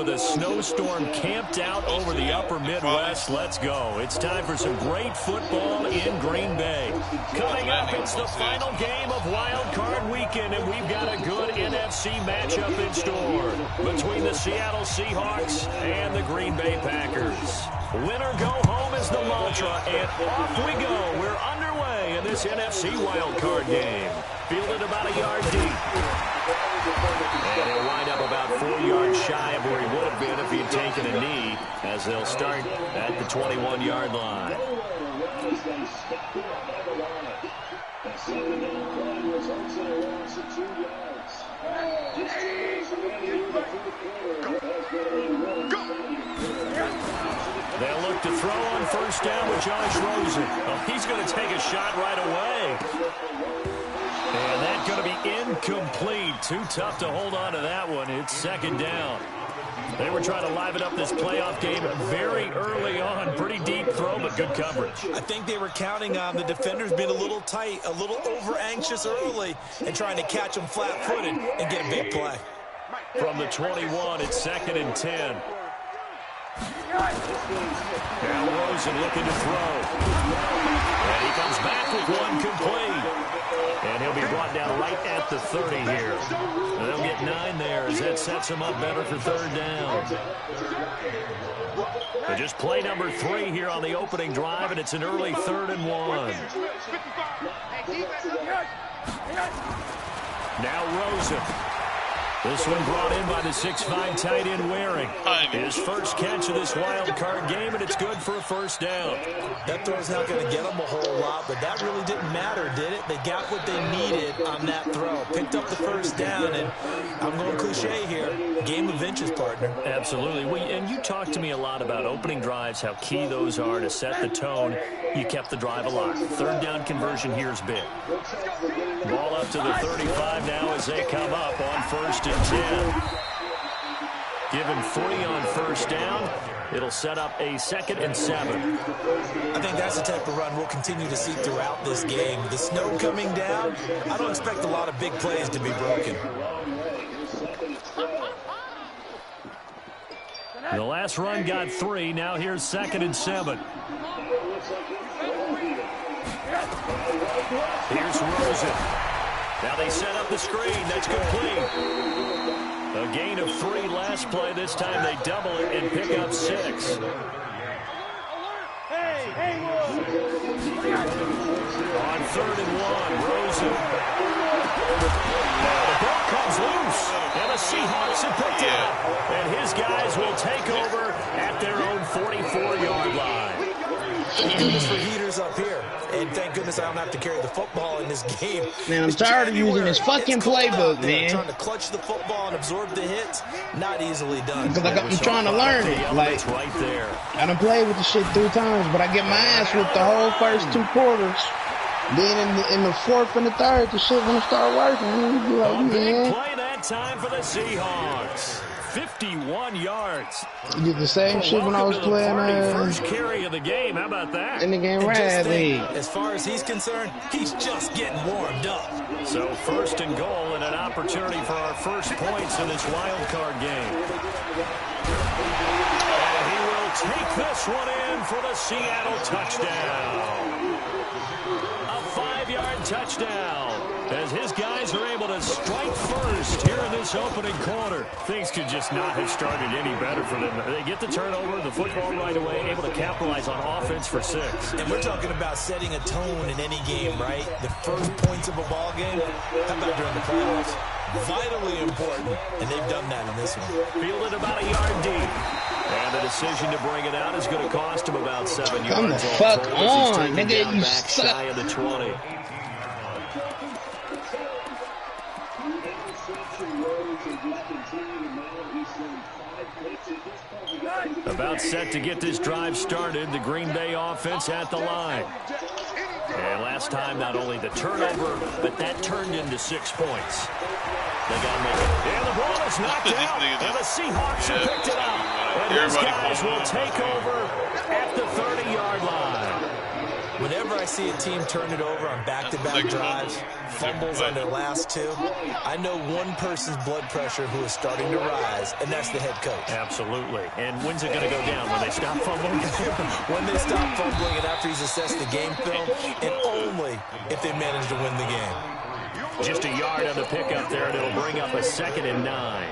with a snowstorm camped out over the upper Midwest. Let's go. It's time for some great football in Green Bay. Coming up, it's the final game of Wild Card Weekend, and we've got a good NFC matchup in store between the Seattle Seahawks and the Green Bay Packers. Win or go home is the mantra, and off we go. We're underway in this NFC Wild Card game. Fielded about a yard deep. And he'll wind up about 4 yards shy of where he would have been if he'd taken a knee, as they'll start at the 21-yard line. They'll look to throw on first down with Josh Rosen. Oh, he's going to take a shot right away. And that's going to be incomplete. Too tough to hold on to that one. It's second down. They were trying to liven up this playoff game very early on. Pretty deep throw, but good coverage. I think they were counting on the defenders being a little tight, a little over-anxious early, and trying to catch them flat-footed and get a big play. From the 21, it's 2nd and 10. Now Rosen looking to throw. And he comes back with one complete. And he'll be brought down right at the 30 here. And they'll get 9 there as that sets him up better for third down. So just play number 3 here on the opening drive, and it's an early 3rd and 1. Now Rosen. This one brought in by the 6'5" tight end Waring. His first catch of this wild card game, and it's good for a first down. That throw's not going to get them a whole lot, but that really didn't matter, did it? They got what they needed on that throw. Picked up the first down, and I'm going cliche here. Game of inches, partner. Absolutely. And you talked to me a lot about opening drives, how key those are to set the tone. You kept the drive alive. Third down conversion here is big. Ball up to the 35 now as they come up on 1st and 10. Given 3 on first down, it'll set up a 2nd and 7. I think that's the type of run we'll continue to see throughout this game. The snow coming down, I don't expect a lot of big plays to be broken. The last run got 3. Now here's 2nd and 7. Here's Rosen. Now they set up the screen. That's complete. A gain of 3 last play. This time they double it and pick up 6. On 3rd and 1, Rosen. Now the ball comes loose, and the Seahawks have picked it up. And his guys will take over at their own 44-yard line. Thank goodness for heaters up here. And thank goodness I don't have to carry the football in this game. Man, I'm tired of using this fucking playbook, man. Trying to clutch the football and absorb the hits, not easily done. Because I'm trying to learn it. Like, right there. I done played with the shit 3 times, but I get my ass with the whole first 2 quarters. Then in the 4th and the 3rd, the shit gonna start working. Be like, big play that time for the Seahawks. 51 yards. You did the same shit when I was playing first carry of the game. How about that? In the game Rad League. As far as he's concerned, he's just getting warmed up. So 1st and goal and an opportunity for our first points in this wild card game. And he will take this one in for the Seattle touchdown. A 5-yard touchdown. As his guys are able to strike first here in this opening quarter. Things could just not have started any better for them. They get the turnover, the football right away, able to capitalize on offense for 6. And we're talking about setting a tone in any game, right? The first points of a ball game, how about during the playoffs? Vitally important, and they've done that in this one. Fielded about a yard deep. And the decision to bring it out is going to cost him about 7 yards. Come the fuck on, nigga. You suck. Shy of the 20. About set to get this drive started. The Green Bay offense at the line. And last time, not only the turnover, but that turned into 6 points. They got to make it. And the ball is knocked out. And the Seahawks have picked it up. And these guys will take over at the 30-yard line. Whenever I see a team turn it over on back-to-back drives, fumbles on their last two, I know one person's blood pressure who is starting to rise, and that's the head coach. Absolutely. And when's it going to go down? When they stop fumbling? When they stop fumbling and after he's assessed the game film, and only if they manage to win the game. Just a yard on the pickup there, and it'll bring up a 2nd and 9.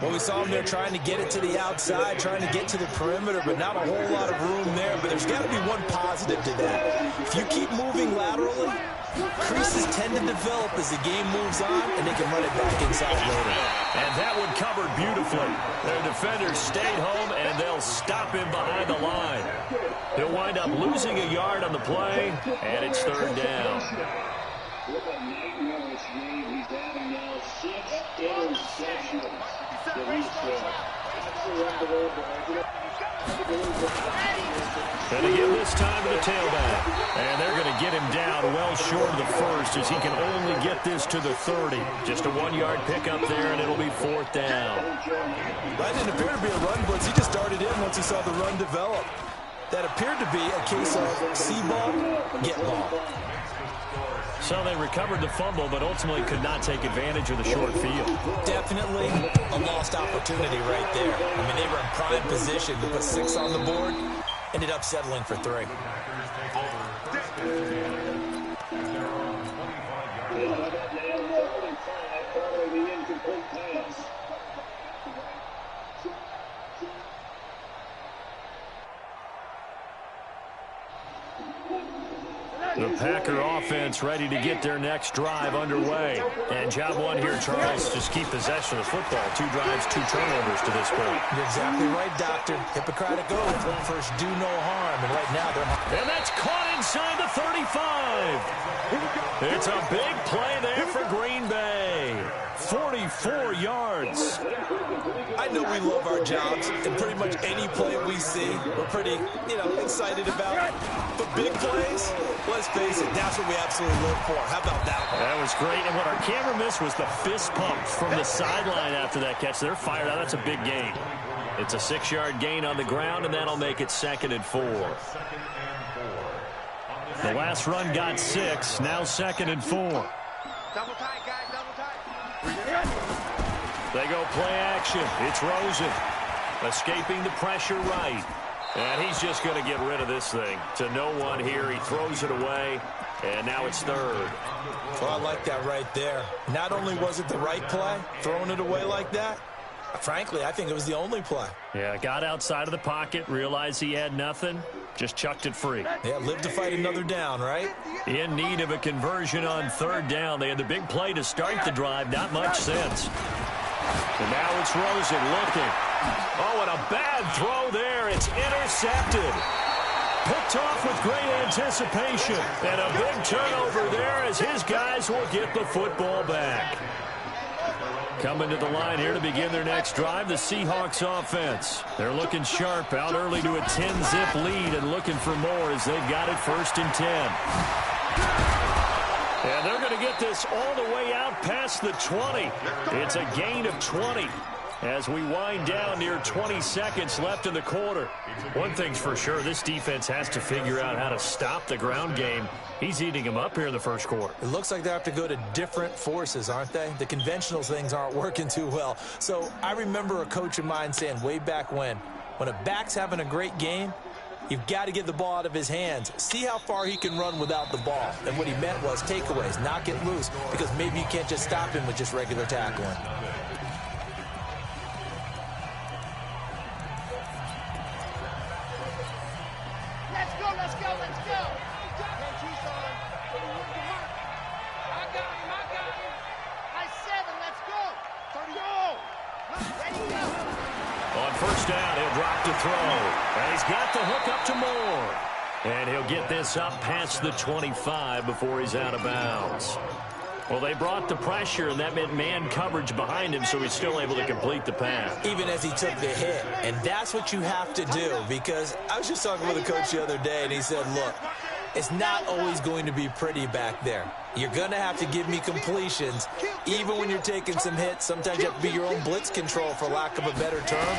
Well, we saw him there trying to get it to the outside, trying to get to the perimeter, but not a whole lot of room there. But there's got to be one positive to that. If you keep moving laterally, creases tend to develop as the game moves on, and they can run it back inside later. And that one covered beautifully. Their defenders stayed home, and they'll stop him behind the line. He'll wind up losing a yard on the play, and it's 3rd down. And again this time to the tailback. And they're going to get him down well short of the first as he can only get this to the 30. Just a 1-yard pickup there, and it'll be 4th down. That didn't appear to be a run blitz. He just started in once he saw the run develop. That appeared to be a case of see ball, get ball. So they recovered the fumble, but ultimately could not take advantage of the short field. Definitely a lost opportunity right there. I mean, they were in prime position to put 6 on the board. Ended up settling for 3. The Packer offense ready to get their next drive underway. And job one here, Charles, just keep possession of the football. 2 drives, 2 turnovers to this point. You're exactly right, Doctor. Hippocratic oath, first do no harm. And right now they're... And that's caught inside the 35. It's a big play there for Green Bay. 44 yards. I know we love our jobs, and pretty much any play we see, we're pretty, excited about. But big plays, let's face it, that's what we absolutely live for. How about that one? That was great, and what our camera missed was the fist pump from the sideline after that catch. They're fired out. That's a big gain. It's a 6-yard gain on the ground, and that'll make it 2nd and 4. The last run got 6, now 2nd and 4. Double tight, guys, double tight. They go play action. It's Rosen escaping the pressure right. And he's just going to get rid of this thing. To no one here. He throws it away. And now it's 3rd. Well, I like that right there. Not only was it the right play, throwing it away like that, frankly, I think it was the only play. Yeah, got outside of the pocket, realized he had nothing, just chucked it free. Yeah, live to fight another down, right? In need of a conversion on 3rd down. They had the big play to start the drive. Not much sense. And now it's Rosen looking. Oh, and a bad throw there. It's intercepted. Picked off with great anticipation. And a big turnover there as his guys will get the football back. Coming to the line here to begin their next drive, the Seahawks offense. They're looking sharp, out early to a 10-zip lead and looking for more as they've got it 1st and 10. And they're going to get this all the way out past the 20. It's a gain of 20 as we wind down near 20 seconds left in the quarter. One thing's for sure, this defense has to figure out how to stop the ground game. He's eating them up here in the first quarter. It looks like they have to go to different forces, aren't they? The conventional things aren't working too well. So I remember a coach of mine saying way back when a back's having a great game, you've got to get the ball out of his hands. See how far he can run without the ball. And what he meant was takeaways, knock it loose, because maybe you can't just stop him with just regular tackling. Let's go, let's go, let's go. I got him. I 7, let's go. 30, go. Ready, go. On 1st down, he'll drop to throw. And he's got the hook up to Moore. And he'll get this up past the 25 before he's out of bounds. Well, they brought the pressure, and that meant man coverage behind him, so he's still able to complete the pass. Even as he took the hit. And that's what you have to do, because I was just talking with a coach the other day, and he said, look, it's not always going to be pretty back there. You're going to have to give me completions. Even when you're taking some hits, sometimes you have to be your own blitz control, for lack of a better term.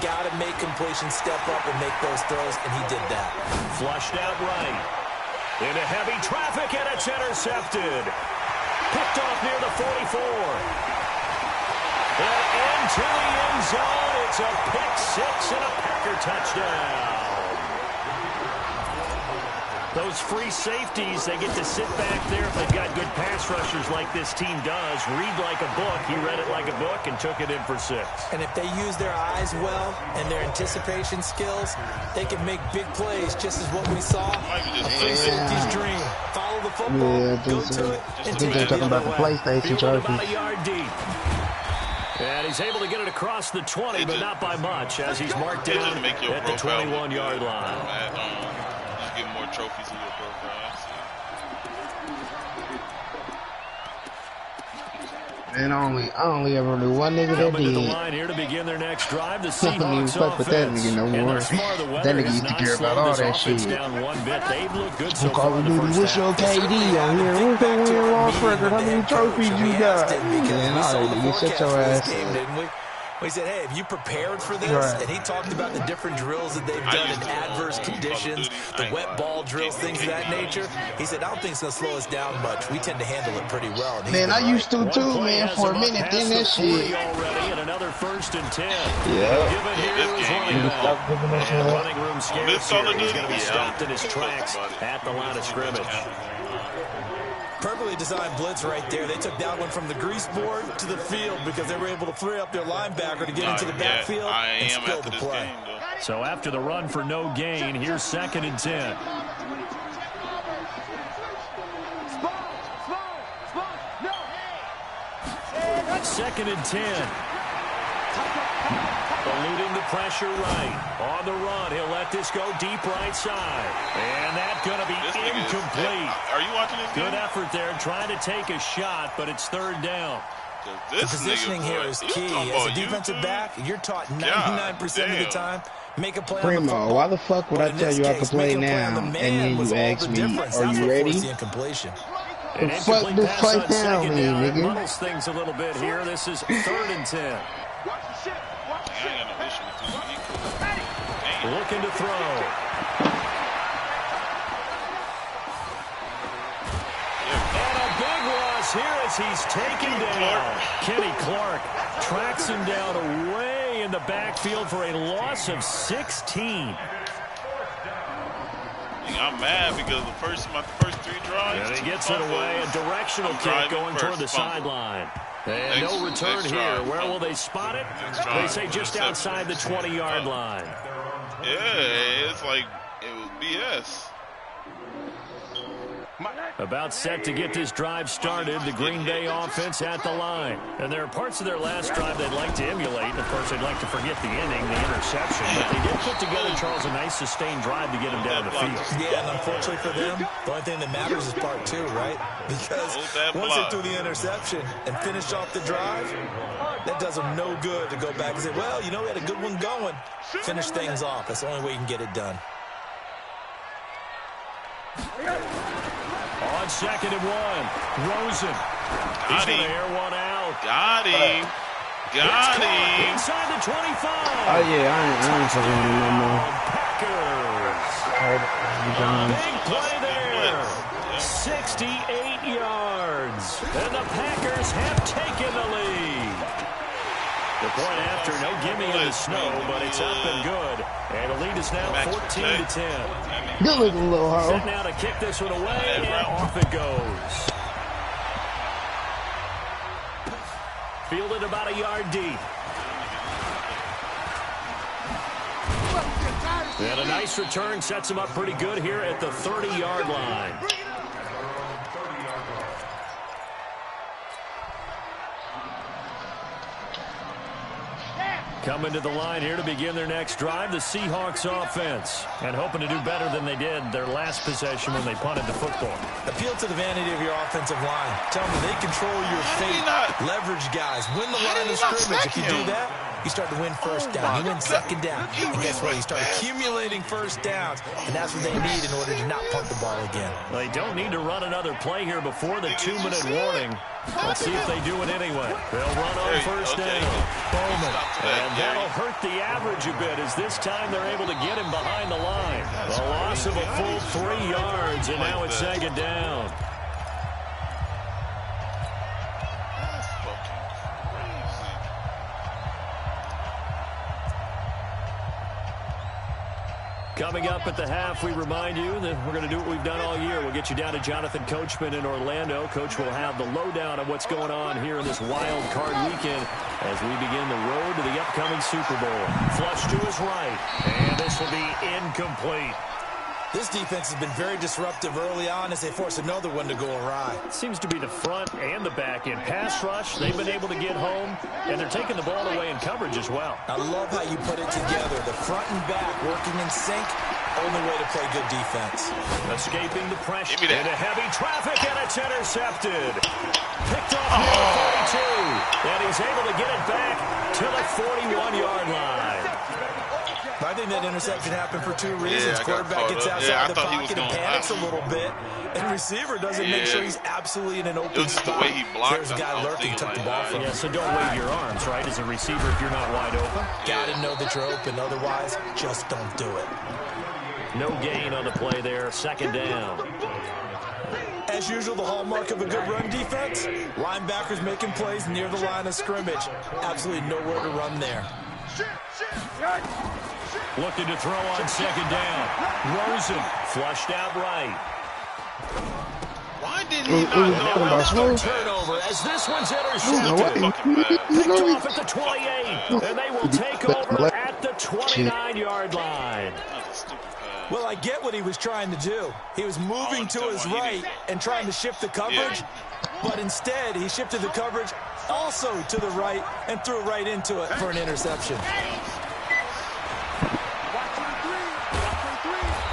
Got to make completions step up and make those throws, and he did that. Flushed out right. Into heavy traffic, and it's intercepted. Picked off near the 44. And into the end zone. It's a pick six and a Packer touchdown. Those free safeties, they get to sit back there if they've got good pass rushers like this team does. Read like a book. He read it like a book and took it in for 6. And if they use their eyes well and their anticipation skills, they can make big plays, just as what we saw. A free safety's dream. Follow the football, go to it, and take it talking about the PlayStation about a yard deep. And he's able to get it across the 20, but not by much, as he's marked down at the 21-yard line. Get more trophies in your profile. Man, I only ever knew one nigga that Coming to the did. line here to begin their next drive. The I don't even Seahawks fuck with that offense. nigga no more. That nigga used to care about all that shit. Down one bit. They've looked good so Call far of in the Duty, first what's your half. KD on here? What's your win-loss record? How many trophies you got? Man, all right, you shut your ass up. We said, hey, have you prepared for this? Right. And he talked about the different drills that they've done in adverse conditions, the wet ball drills, things of that nature. He said, I don't think it's going to slow us down much. We tend to handle it pretty well. Man, I used to too, man, for a minute. Then that shit. Already and another 1st and 10. Yeah. Give it here to his running back. And running room scarce here. He's going to be stopped in his tracks at the line of scrimmage. Perfectly designed blitz right there. They took that one from the grease board to the field because they were able to free up their linebacker to get into the backfield and spill the play. So after the run for no gain, here's 2nd and 10. Second and 10. Eluding the pressure right. On the run, he'll let this go deep right side. And that's going to be incomplete. Are you watching this game? Good effort there, trying to take a shot, but it's 3rd down. The positioning here is key. As a defensive back, you're taught 99% of the time, make a play on the football. Primo, why the fuck would I tell you I could play now, and then you ask me, are you ready? An fuck this play down, nigga. Muddles things a little bit here. This is 3rd and 10. Looking to throw. And a big loss here as he's taken down. Kenny Clark tracks him down away in the backfield for a loss of 16. I'm mad because my first 3 drives. And he gets it away. A directional kick going toward the sideline. And no return here. Where will they spot it? They say just outside the 20-yard line. Yeah, it's like it was BS. About set to get this drive started, the Green Bay offense at the line. And there are parts of their last drive they'd like to emulate. And, of course, they'd like to forget the inning, the interception. But they did put together, Charles, a nice sustained drive to get him down the field. Yeah, and unfortunately for them, the only thing that matters is part 2, right? Because once they threw the interception and finished off the drive, that does them no good to go back and say, well, you know, we had a good one going. Finish things off. That's the only way you can get it done. On 2nd and 1, Rosen. He's going to air one out. Got him. Got him. Inside the 25. Oh, yeah, I ain't fucking with him no more. Packers. Big play there. 68 yards. And the Packers have taken the lead. The point after, no gimme in the snow, but it's up and good. And the lead is now 14-10. Good looking little hoe. Set now to kick this one away, and off it goes. Fielded about a yard deep. And a nice return sets him up pretty good here at the 30-yard line. Coming to the line here to begin their next drive, the Seahawks offense. And hoping to do better than they did their last possession when they punted the football. Appeal to the vanity of your offensive line. Tell them they control your fate. Leverage guys. Win the line of scrimmage. If you do that, you start to win first down. You win second down. And guess what? You start accumulating first downs, and that's what they need in order to not punt the ball again. They don't need to run another play here before the 2-minute warning. Let's see if they do it anyway. They'll run on first down. Bowman. And that'll hurt the average a bit as this time they're able to get him behind the line. The loss of a full 3 yards, and now it's second down. Coming up at the half, we remind you that we're going to do what we've done all year. We'll get you down to Jonathan Coachman in Orlando. Coach will have the lowdown of what's going on here in this wild card weekend as we begin the road to the upcoming Super Bowl. Flush to his right, and this will be incomplete. This defense has been very disruptive early on as they force another one to go awry. Seems to be the front and the back end. Pass rush, they've been able to get home, and they're taking the ball away in coverage as well. I love how you put it together. The front and back working in sync, only way to play good defense. Escaping the pressure into heavy traffic, and it's intercepted. Picked off near 42, and he's able to get it back to the 41-yard line. I think that interception happened for 2 reasons. Quarterback gets outside the pocket and panics a little bit, and receiver doesn't make sure he's absolutely in an open spot. The way he blocked. There's a guy lurking, took the ball from him. Yeah, so don't wave your arms, right, as a receiver if you're not wide open. Got to know that you're open. Otherwise, just don't do it. No gain on the play there. Second down. As usual, the hallmark of a good run defense, linebackers making plays near the line of scrimmage. Absolutely nowhere to run there. Looking to throw on second down. Rosen flushed out right. Why didn't he not go? Turnover as this one's intercepted. Picked off at the 28, and they will take over at the 29-yard line. Well, I get what he was trying to do. He was moving to his right and trying to shift the coverage, but instead he shifted the coverage also to the right and threw right into it for an interception.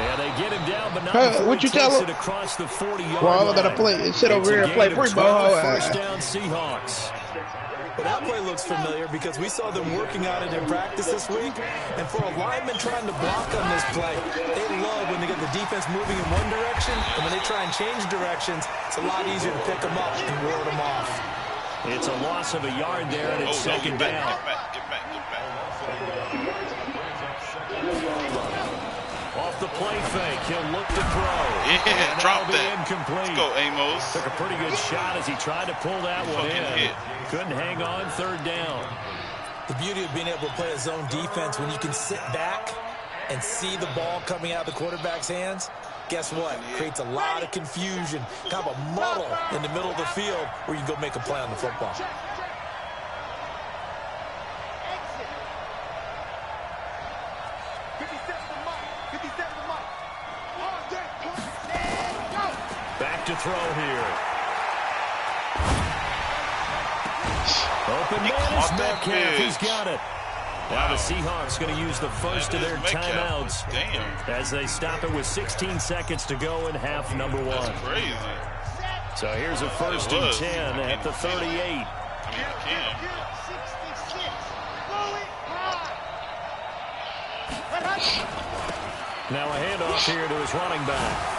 Yeah, they get him down, but not before what you he takes tell it across the 40-yard well, line. I gotta play. Sit over here and play free ball. First down, Seahawks. Well, that play looks familiar because we saw them working on it in practice this week. And for a lineman trying to block on this play, they love when they get the defense moving in one direction, and when they try and change directions, it's a lot easier to pick them up and ward them off. It's a loss of a yard there, and it's second down. Get back. Off the play fake, he'll look to throw. Yeah, drop that. Incomplete. Let's go, Amos. Took a pretty good shot as he tried to pull that one in. Couldn't hang on, third down. The beauty of being able to play a zone defense when you can sit back and see the ball coming out of the quarterback's hands, guess what? Creates a lot of confusion, kind of a muddle in the middle of the field where you can go make a play on the football. Back to throw here. Open man is Metcalf. He's got it. Now the Seahawks going to use the first of their timeouts as they stop it with 16 seconds to go in half number 1. That's crazy. So here's a first and 10 at the 38. I mean, I can. Now a handoff here to his running back.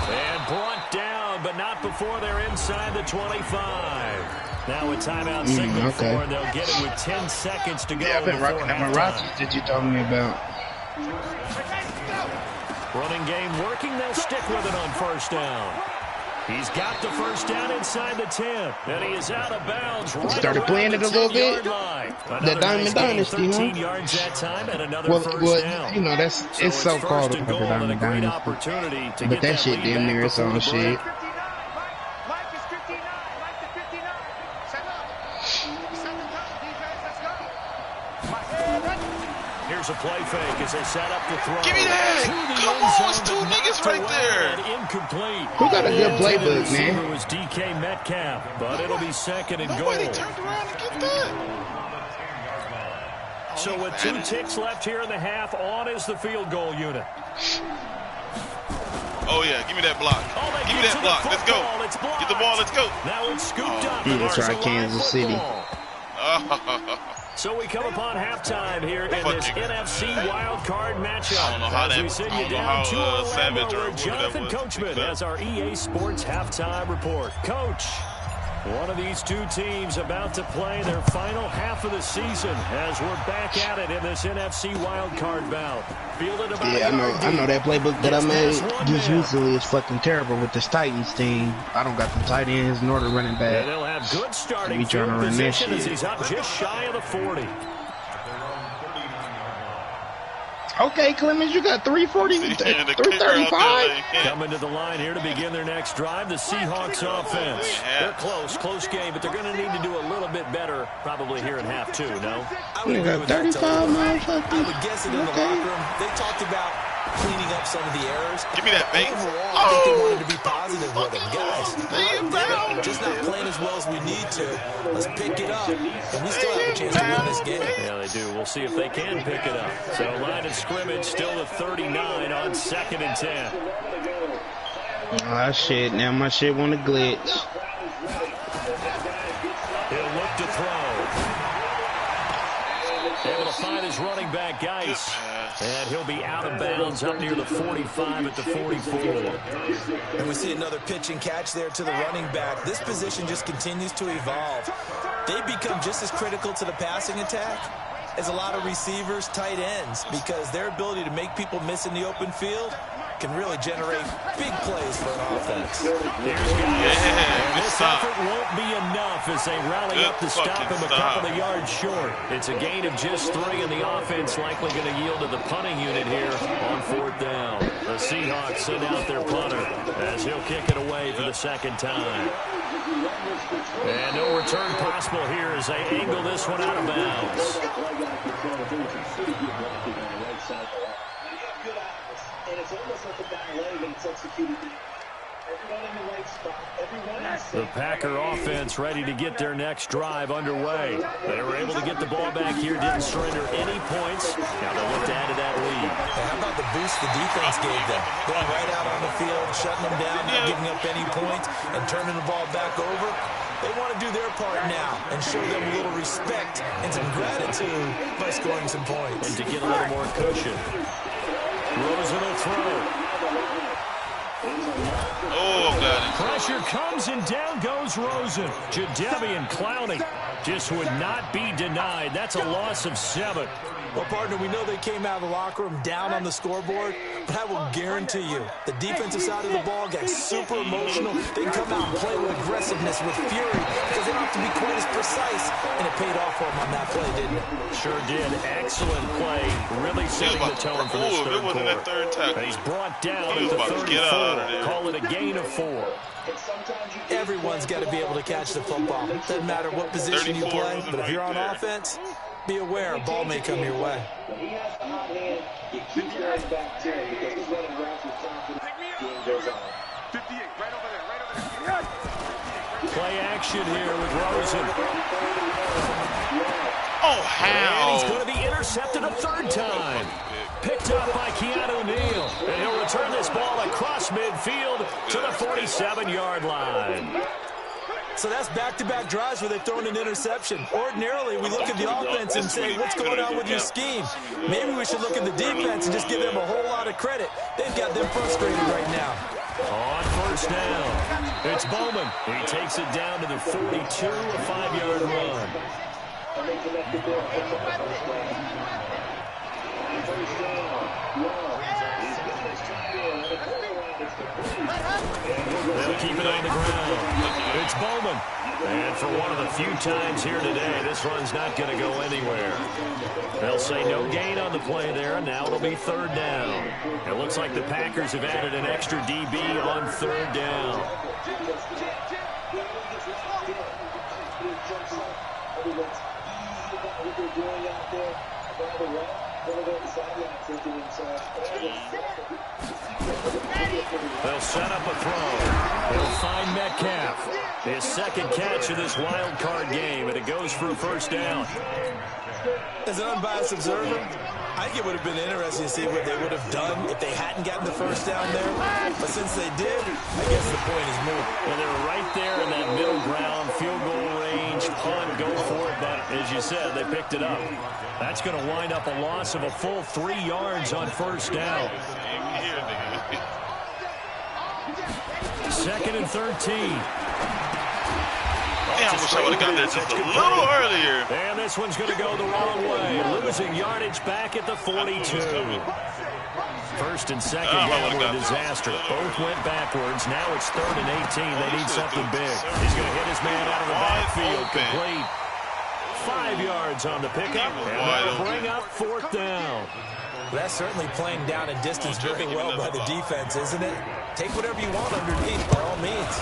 And brought down, but not before they're inside the 25. Now a timeout signal for, and they'll get it with 10 seconds to go. Yeah, I've been rocking at my rosters that you told me about. Running game working, they'll stick with it on first down. He's got the first down inside the 10, and he is out of bounds. Right started playing it a little bit. The Diamond Dynasty, 13 yards that time, and another first down. You know, it's so called the Diamond Dynasty. But that shit damn near its own shit. Here's a play fake as they set up the throw. Give me that! Come on, it's 2 niggas right there. Incomplete. Who got a good playbook, man? It was DK Metcalf, but it'll be second and goal. Nobody turned around to get that. So with 2 ticks left here in the half, on is the field goal unit. Oh, yeah, give me that block. Give me that block. Let's go. Get the ball, let's go. Now it's scooped up. Yeah, that's right, Kansas City. So we come upon halftime here in this NFC wildcard matchup. As we send you down to Orlando, where Jonathan Coachman has our EA Sports halftime report. Coach, one of these two teams about to play their final half of the season as we're back at it in this NFC wildcard bout. Yeah, I know that playbook that I made just recently is fucking terrible with this Titans team. I don't got the tight ends nor the running back. Yeah, they'll have good starting field position as he's up just shy of the 40. Okay, Clemens, you got 340, 335. Coming to the line here to begin their next drive, the Seahawks offense. They're close game, but they're going to need to do a little bit better probably here in half two, no? You got 35 miles. I would guess it in the locker room. They talked about cleaning up some of the errors. Give me that bait. Overall, I think they wanted to be positive with them. Guys, we're just not playing as well as we need to. Let's pick it up, and we still have a chance to win this game. Yeah, they do. We'll see if they can pick it up. So line of scrimmage still the 39 on 2nd and 10. Ah, shit. Now my shit want to glitch. He'll look to throw. Able to find his running back, Geis. And he'll be out of bounds up near the 45 at the 44. And we see another pitch and catch there to the running back. This position just continues to evolve. They become just as critical to the passing attack as a lot of receivers, tight ends, because their ability to make people miss in the open field can really generate big plays for an offense. This effort won't be enough as they rally up to stop him a couple of yards short. It's a gain of just 3, and the offense likely going to yield to the punting unit here on 4th down. The Seahawks send out their punter as he'll kick it away for the 2nd time. And no return possible here as they angle this one out of bounds. The Packer offense ready to get their next drive underway. They were able to get the ball back here, didn't surrender any points. Now they'll look to add to that lead. Hey, how about the boost the defense gave them? Going right out on the field, shutting them down, not giving up any points, and turning the ball back over. They want to do their part now and show them a little respect and some gratitude by scoring some points. And to get a little more cushion. Rosen will throw. Oh, God. Pressure comes and down goes Rosen. Jadeveon Clowney just would not be denied. That's a loss of 7. Well, partner, we know they came out of the locker room down on the scoreboard, but I will guarantee you the defensive side of the ball got super emotional. They can come out and play with aggressiveness, with fury, because they don't have to be quite as precise, and it paid off for them on that play, didn't it? Sure did. Excellent play. Really setting the tone for this third quarter. That third tackle. And he's brought down at the 34. Call it a gain of 4. Everyone's got to be able to catch the football. Doesn't matter what position you play, but if you're on offense, be aware a ball may come your way. Play action here with Rosen. Oh, how? And he's going to be intercepted a 3rd time. Picked up by Keanu Neal. And he'll return this ball across midfield to the 47-yard line. So that's back-to-back drives where they've thrown an interception. Ordinarily, we look at the offense and say, what's going on with your scheme? Maybe we should look at the defense and just give them a whole lot of credit. They've got them frustrated right now. On 1st down, it's Bowman. He takes it down to the 42, a 5-yard run. They'll keep it on the ground. It's Bowman. And for one of the few times here today, this run's not going to go anywhere. They'll say no gain on the play there. Now it'll be 3rd down. It looks like the Packers have added an extra DB on 3rd down. They'll set up a throw. They'll find Metcalf. His 2nd catch of this wild card game, and it goes for a 1st down. As an unbiased observer, I think it would have been interesting to see what they would have done if they hadn't gotten the 1st down there. But since they did, I guess the point is moot. Well, they're right there in that middle ground, field goal range, punt, go for it, but as you said, they picked it up. That's going to wind up a loss of a full 3 yards on first down. 2nd and 13. Damn, I wish I would have got there just a little earlier. And this one's going to go the wrong way. Losing yardage back at the 42. First and second down were a disaster. Both went backwards. Now it's 3rd and 18. They need something big. He's going to hit his man out of the backfield. Complete. 5 yards on the pickup. And that'll bring up 4th down. That's certainly playing down and distance very well by the defense, isn't it? Take whatever you want underneath, by all means.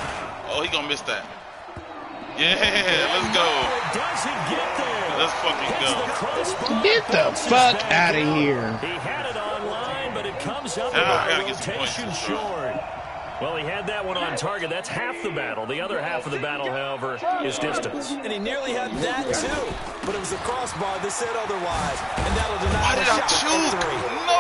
Oh, he going to miss that. Yeah, let's go. Doesn't get there. Let's fucking go. Get the fuck out of here. He had it online, but it comes up about rotation short. Well, he had that one on target. That's half the battle. The other half of the battle, however, is distance. And he nearly had that, too. But it was the crossbar that said otherwise. And that'll deny Why did I choke? No!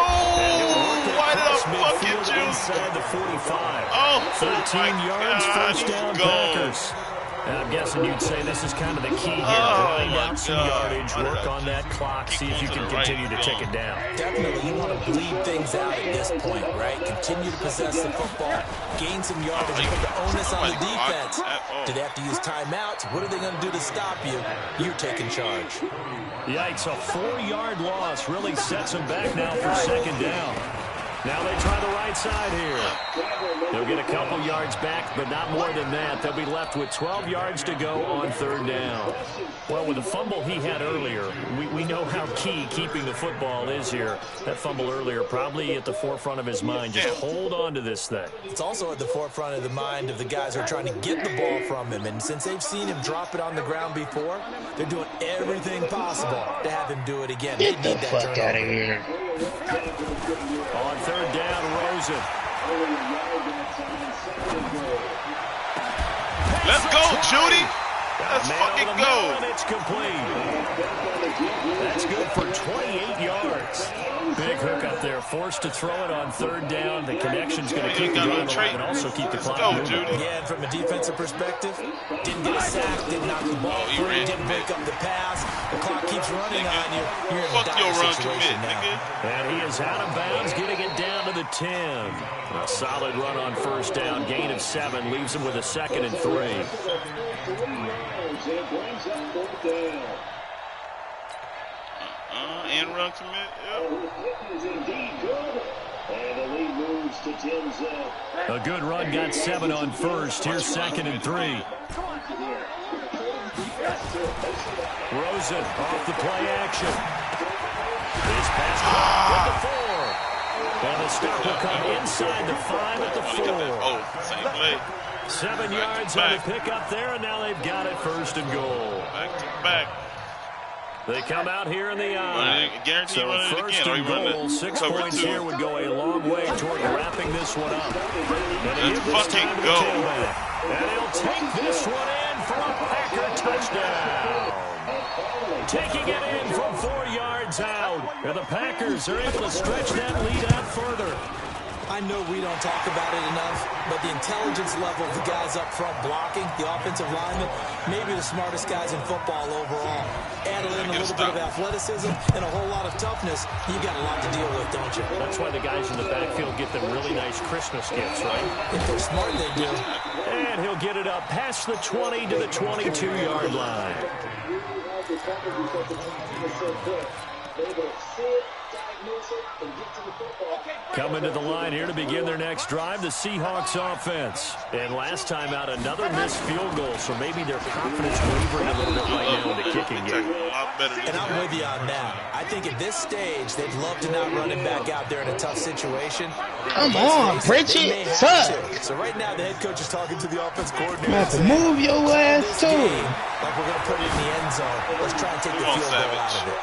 Why did I fucking choke? Inside the 45. Oh, 13 yards, first down, Packers. And I'm guessing you'd say this is kind of the key here. Grind out some yardage, work on that clock, see if you can continue to tick it down. Definitely, you want to bleed things out at this point, right? Continue to possess the football, gain some yardage, put the onus on the defense. Do they have to use timeouts? What are they going to do to stop you? You're taking charge. Yikes, a 4-yard loss really sets them back now for second down. Now they try the right side here. They'll get a couple yards back, but not more than that. They'll be left with 12 yards to go on third down. Well, with the fumble he had earlier, we know how key keeping the football is here. That fumble earlier probably at the forefront of his mind. Just hold on to this thing. It's also at the forefront of the mind of the guys who are trying to get the ball from him. And since they've seen him drop it on the ground before, they're doing everything possible to have him do it again. Get the fuck out of here. On third down, Rosen. Let's go, Judy. Let's fucking go. And it's complete. That's good for 28 yards. Big hook up there, forced to throw it on third down. The connection's going to keep the drive alive and also keep the clock moving. Yeah, and from a defensive perspective, didn't get a sack, didn't knock the ball free, didn't break up the pass. The clock keeps running on you. You're in a dire situation now. And he is out of bounds, getting it down to the 10. A solid run on first down, gain of 7, leaves him with a 2nd and 3. And run commit. A good run, got 7 on first. Here's 2nd and 3. Rosen off the play action. His pass with the 4. And the stop will come inside the 5 at the 4. Oh, same play. 7 yards on the pickup there, and now they've got it 1st and goal. Back to back. They come out here in the eye. So 1st and goal, 6 points here would go a long way toward wrapping this one up. Let's fucking go. And he'll take this one in for a Packer touchdown. Taking it in from 4 yards out. And the Packers are able to stretch that lead out further. I know we don't talk about it enough, but the intelligence level of the guys up front blocking, the offensive linemen, maybe the smartest guys in football overall. Add in a little bit of athleticism and a whole lot of toughness, you got a lot to deal with, don't you? That's why the guys in the backfield get them really nice Christmas gifts, right? If they're smart, they do. And he'll get it up past the 20 to the 22-yard line. Coming to the line here to begin their next drive, the Seahawks offense. And last time out, another missed field goal, so maybe their confidence wavering a little bit right now in the kicking game. And I'm with you on that. I think at this stage, they'd love to not run him back out there in a tough situation. Come on, Pritchett. Suck. So right now, the head coach is talking to the offense coordinator. You have to move your ass, too. Like we're going to put it in the end zone. Let's try and take the field goal out of it.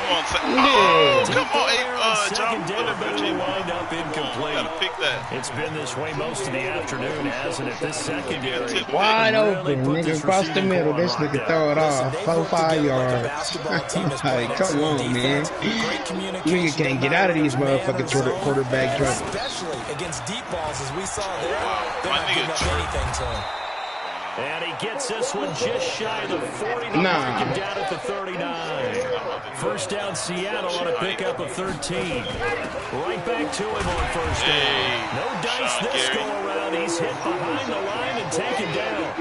Oh, come on, John. Wind up incomplete. Gotta pick that. It's been this way most of the afternoon, hasn't it? This secondary wide open, nigga, across the middle. This nigga throw it off 4-5 yards. Like, come on, man. Nigga can't get out of these motherfucking quarterback trucks. Especially against deep balls, as we saw there. They're not giving up anything to him. And he gets this one just shy of the 40. Mark him down at the 39. First down Seattle on a pickup of 13. Right back to him on first down. No dice this go around. He's hit behind the line and taken down.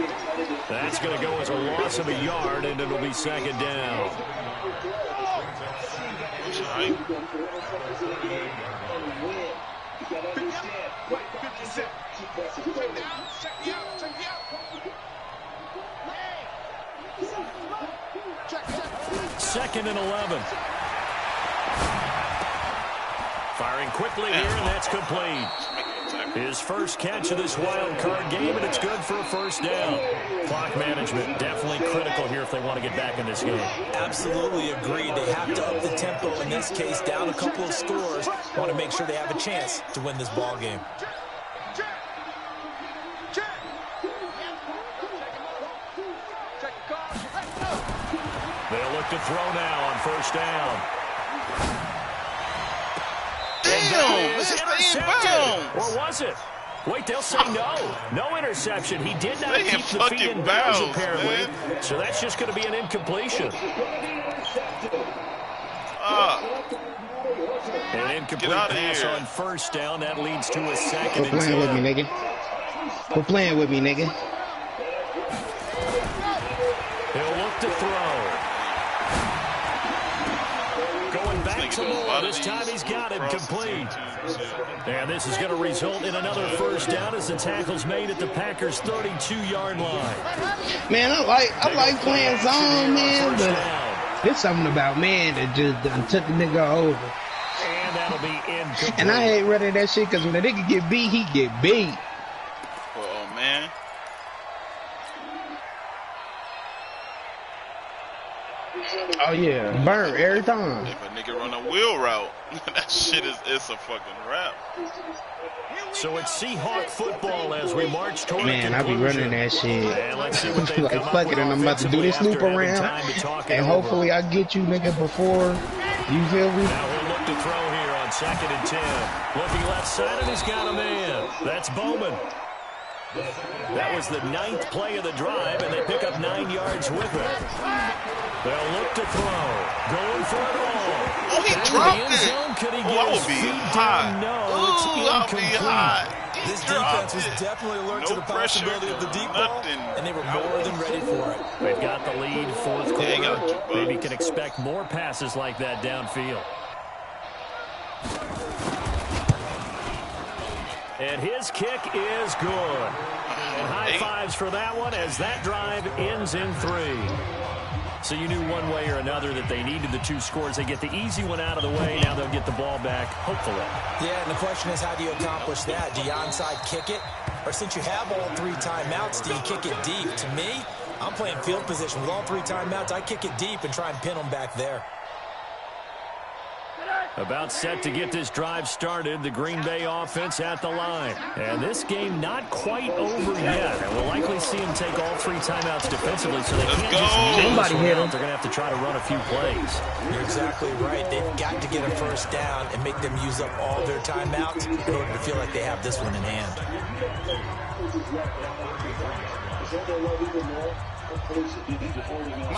That's going to go as a loss of a yard, and it'll be second down. Second and 11. Firing quickly here, and that's complete. His first catch of this wild card game, and it's good for a first down. Clock management definitely critical here if they want to get back in this game. Absolutely agreed. They have to up the tempo in this case, down a couple of scores. Want to make sure they have a chance to win this ball game. They'll look to throw now on first down. Damn, this is intercepted. Or was it? Wait, they'll say no. No interception. He did not keep the feet in bounds, apparently. Man. So that's just going to be an incompletion. An incomplete pass on first down. That leads to a second and 10. Quit playing with me, nigga. Quit playing with me, nigga. He'll look to throw. Going back to Moore. This time he's got it complete. And this is going to result in another first down as the tackle's made at the Packers' 32-yard line. Man, I like playing zone, man, but there's something about man that just took the nigga over. And that'll be incomplete. And I hate running that shit because when a nigga get beat, he get beat. Oh, man. Oh, yeah. Burn every time. If a nigga run a wheel route, that shit it's a fucking wrap. So it's Seahawk football as we march toward man, I be running that shit. And let's see what they've like, fuck it, and I'm about to do this loop around. And hopefully I get you, nigga, before you feel me. Now he'll look to throw here on second and 10. Looking left side, and he's got a man. That's Bowman. That was the 9th play of the drive, and they pick up 9 yards with it. They'll look to throw. Going for it all. Oh, he dropped it. Could he get his feet down? No, it's incomplete. This defense was definitely alert to the possibility of the deep ball, and they were more than ready for it. They've got the lead, fourth quarter. Maybe can expect more passes like that downfield. And his kick is good. And high fives for that one as that drive ends in 3. So you knew one way or another that they needed the 2 scores. They get the easy one out of the way. Now they'll get the ball back, hopefully. Yeah, and the question is, how do you accomplish that? Do you onside kick it? Or since you have all 3 timeouts, do you kick it deep? To me, I'm playing field position. With all 3 timeouts, I kick it deep and try and pin them back there. About set to get this drive started, the Green Bay offense at the line. And this game not quite over yet. And we'll likely see them take all 3 timeouts defensively, so they can't just somebody hit them. They're going to have to try to run a few plays. You're exactly right. They've got to get a first down and make them use up all their timeouts in order to feel like they have this one in hand.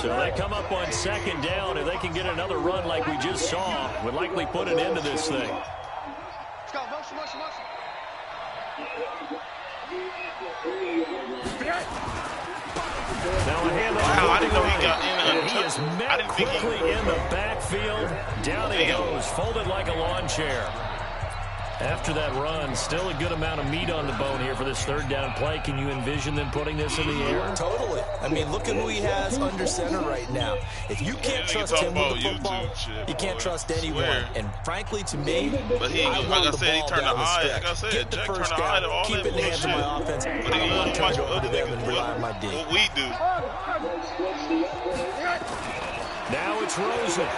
So they come up on second down. If they can get another run like we just saw, would likely put an end to this thing. Let's go. Motion, motion, motion. Now a handoff. Wow, I didn't know he got in. He is met quickly in the backfield. Down he goes, folded like a lawn chair. After that run, still a good amount of meat on the bone here for this third down play. Can you envision them putting this in the air? Totally. I mean, look at who he has under center right now. If you can't trust him with the football, you can't trust anyone. And frankly, to me, but he, I like I said, he turned the eye. Like I said, get the Jack first turned the eye to down, all keep that it in the hands of bullshit. my offense. But I he don't want to turn it over to them and rely on my D. What we do. Now it's Rosen.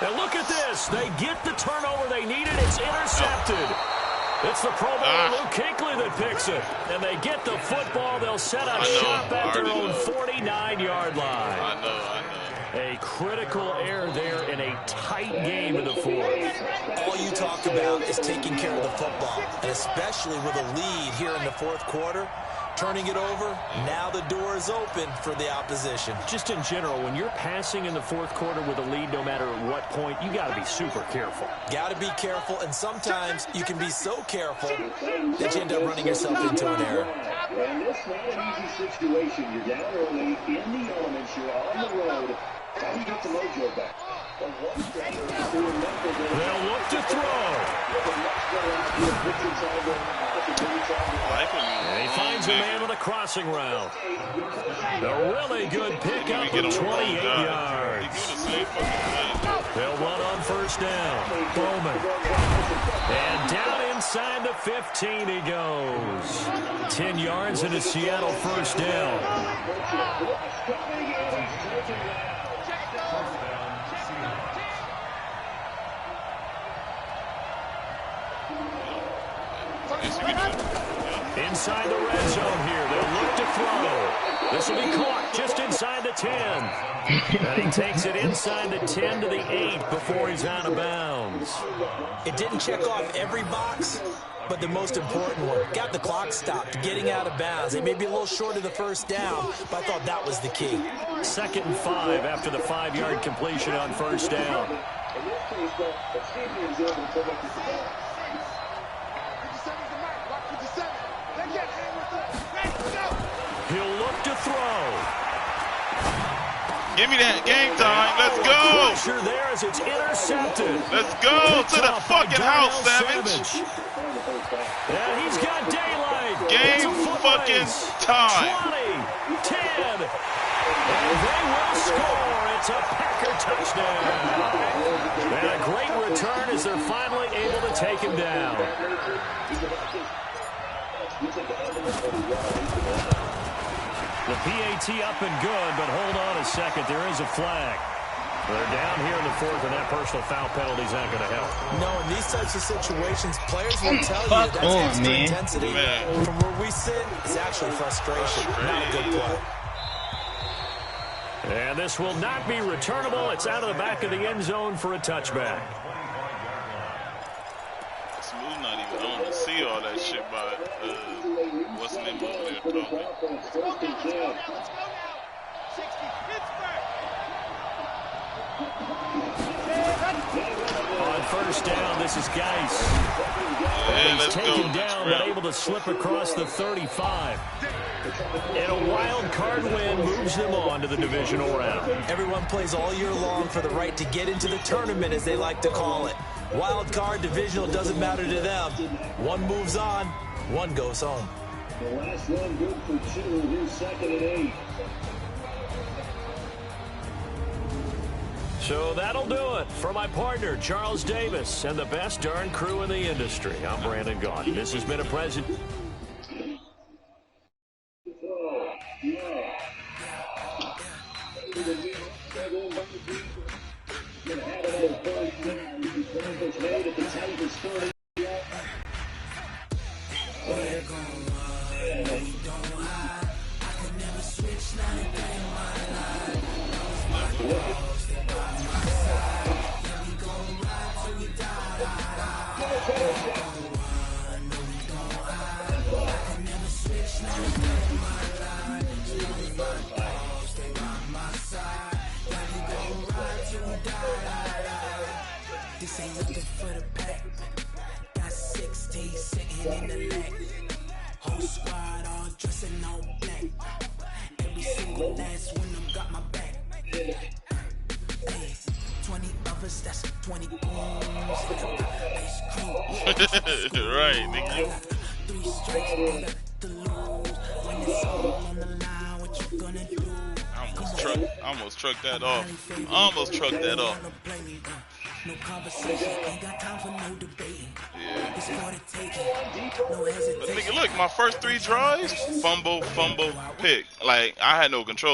And look at this. They get the turnover they needed. It's intercepted. It's the Pro Bowler Luke Kuechly that picks it. And they get the football. They'll set up shop at their own 49-yard line. I know. A critical error there in a tight game in the fourth. All you talk about is taking care of the football, and especially with a lead here in the fourth quarter. Turning it over, now the door is open for the opposition. Just in general, when you're passing in the fourth quarter with a lead, no matter at what point, you got to be super careful. Got to be careful, and sometimes you can be so careful that you end up running yourself into an error. And it's not an easy situation. You're down early in the elements. You're on the road. How do you get the mojo back? They'll look to throw. And he finds a man with a crossing route. A really good pickup of 28 yards. They'll run on first down. Bowman. And down inside the 15 he goes. 10 yards into Seattle first down. Inside the red zone here. They'll look to throw. This will be caught just inside the 10. And he takes it inside the 10 to the 8 before he's out of bounds. It didn't check off every box, but the most important one. Got the clock stopped, getting out of bounds. They may be a little short of the first down, but I thought that was the key. 2nd and 5 after the 5-yard completion on first down. He'll look to throw. Give me that game time. Let's go. Pressure there as it's intercepted. Let's go to the fucking house, Savage. And he's got daylight. Game fucking time. 20, 10. And they will score. It's a Packer touchdown. And a great return as they're finally able to take him down. The PAT up and good, but hold on a second. There is a flag. They're down here in the fourth, and that personal foul penalty is not going to help. No, in these types of situations, players will tell you that's extra intensity. From where we sit, it's actually frustration, not a good play. And this will not be returnable. It's out of the back of the end zone for a touchback. Smooth not even on to see all that shit by what's the name over there talking. On first down, this is Geis. He's taken down, but able to slip across the 35. And a wild card win moves them on to the divisional round. Everyone plays all year long for the right to get into the tournament, as they like to call it. Wild card, divisional, doesn't matter to them. One moves on, one goes home. The last one good for 2. Here's 2nd and 8. So that'll do it for my partner, Charles Davis, and the best darn crew in the industry. I'm Brandon Gaughan. This has been a present. This ain't looking for the pack. Got 16 sitting in the leg. Whole squad all dressing all black. Every single last one of them got my back. Hey, 20 of us, that's 20 goons. Ice cream. Right, nigga. 3 strikes, left to lose. When it's all on the line, what you gonna do? I almost trucked that off. No conversation, ain't got time for no debating. Yeah. It's for the taking, no hesitation. But nigga, look, my first 3 drives, fumble, pick. Like, I had no control